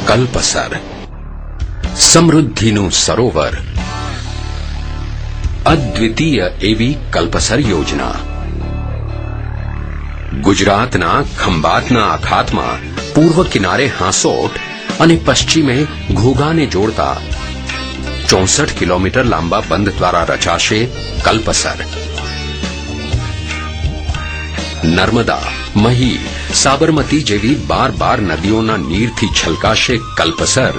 કલ્પસર, સમૃદ્ધિનું સરોવર. અદ્વિતીય એવી કલ્પસર યોજના ગુજરાતના ખંભાતના અખાતમાં પૂર્વ કિનારે હાંસોટ અને પશ્ચિમે ઘોઘાને જોડતા 64 કિલોમીટર લાંબા બંધ દ્વારા રચાશે કલ્પસર. નર્મદા, મહી, સાબરમતી જેવી 12 નદીઓના નીરથી છલકાશે કલ્પસર,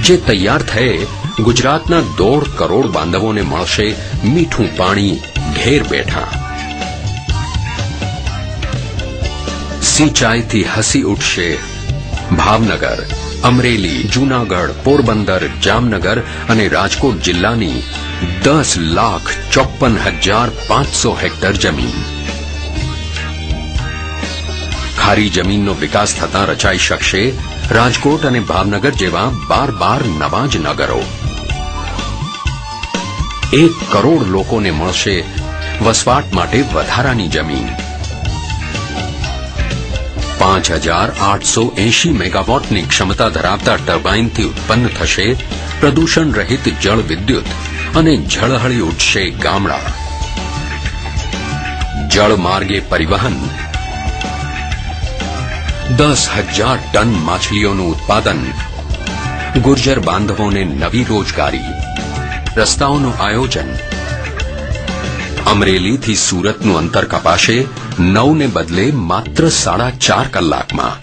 જે તૈયાર થયે ગુજરાતના 1.5 કરોડ બાંધવોને મળશે મીઠું પાણી ઘેર બેઠા. સિંચાઈથી હસી ઉઠશે ભાવનગર, અમરેલી, જૂનાગઢ, પોરબંદર, જામનગર અને રાજકોટ જિલ્લાની 10,54,500 હેક્ટર જમીન. ખારી જમીનનો વિકાસ થતાં રચાઈ શકશે રાજકોટ અને ભાવનગર જેવા 12 નવા જ નગરો. 1 કરોડ લોકોને મળશે વસવાટ માટે વધારાની જમીન. 5,880 મેગાવોટની ક્ષમતા ધરાવતા ટર્બાઇનથી ઉત્પન્ન થશે પ્રદૂષણ રહિત જળ વિદ્યુત અને ઝળહળી ઉઠશે ગામડા. જળમાર્ગે પરિવહન, 10,000 ટન માછલીઓનું ઉત્પાદન, ગુર્જર બાંધવોને નવી રોજગારી. રસ્તાઓનું આયોજન, અમરેલીથી સુરતનું અંતર કપાશે 9 ને બદલે માત્ર 4.5 કલાકમાં.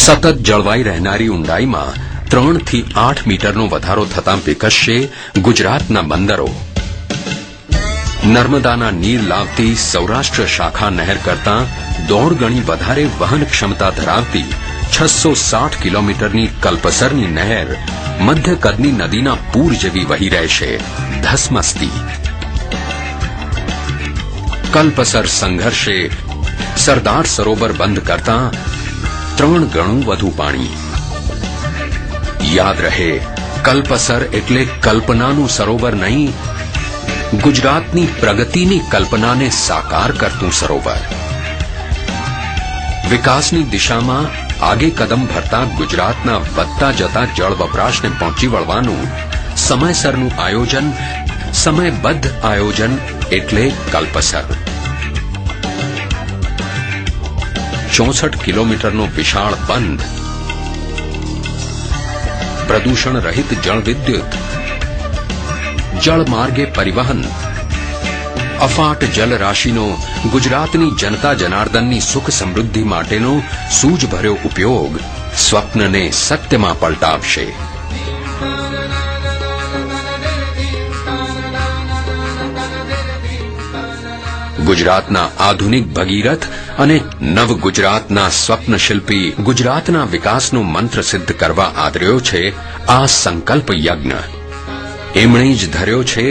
સતત જળવાઈ રહેનારી ઊંડાઈમાં 3 થી 8 મીટરનો વધારો થતાં વિકસશે ગુજરાતના બંદરો. નર્મદાના નીર લાવતી સૌરાષ્ટ્ર શાખા નહેર કરતાં 1.5 ગણી વધારે વહન ક્ષમતા ધરાવતી 660 કિલોમીટરની કલ્પસરની નહેર મધ્ય કદની નદીના પૂર જેવી વહી રહેશે ધસમસતી. કલ્પસર સંઘર્ષે સરદાર સરોવર બંધ કરતા 3 ગણું વધુ પાણી. યાદ રહે, કલ્પસર એટલે કલ્પનાનું સરોવર નહીં, ગુજરાતની પ્રગતિની કલ્પનાને સાકાર કરતું સરોવર. વિકાસની દિશામાં આગે કદમ ભરતા ગુજરાતના વધતા જતા જળ વપરાશને પહોંચી વળવાનું સમયસરનું આયોજન, સમયબદ્ધ આયોજન એટલે કલ્પસર. 64 કિલોમીટરનો વિશાળ બંધ, પ્રદૂષણ રહિત જળ વિદ્યુત, જળમાર્ગે પરિવહન, અફાટ જલરાશિનો ગુજરાતની જનતા જનાર્દનની સુખ સમૃદ્ધિ માટેનો સૂઝભર્યો ઉપયોગ સ્વપ્નને સત્યમાં પલટાવશે. ગુજરાતના આધુનિક ભગીરથ અને નવ ગુજરાતના સ્વપ્નશિલ્પી ગુજરાતના વિકાસનો મંત્ર સિદ્ધ કરવા આદર્યો છે આ સંકલ્પ યજ્ઞ. એમણે જ ધર્યો છે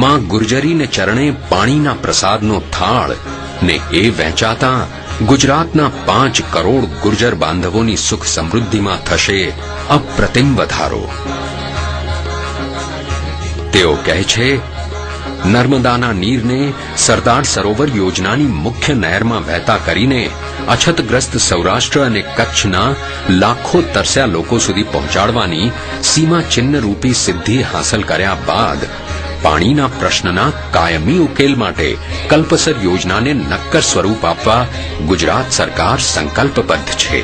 માં ગુર્જરીને ચરણે પાણીના પ્રસાદનો થાળ ને એ વહેંચાતા ગુજરાતના 5 કરોડ ગુર્જર બાંધવોની સુખ સમૃદ્ધિમાં થશે અપ્રતિમ વધારો. તેઓ કહે છે, નર્મદાના નીરને સરદાર સરોવર યોજનાની મુખ્ય નહેરમાં વહેતા કરીને અછતગ્રસ્ત સૌરાષ્ટ્ર અને કચ્છના લાખો તરસ્યા લોકો સુધી પહોંચાડવાની સીમા ચિહ્નરૂપી સિદ્ધિ હાંસલ કર્યા બાદ પાણીના પ્રશ્નના કાયમી ઉકેલ માટે કલ્પસર યોજનાને નક્કર સ્વરૂપ આપવા ગુજરાત સરકાર સંકલ્પબદ્ધ છે.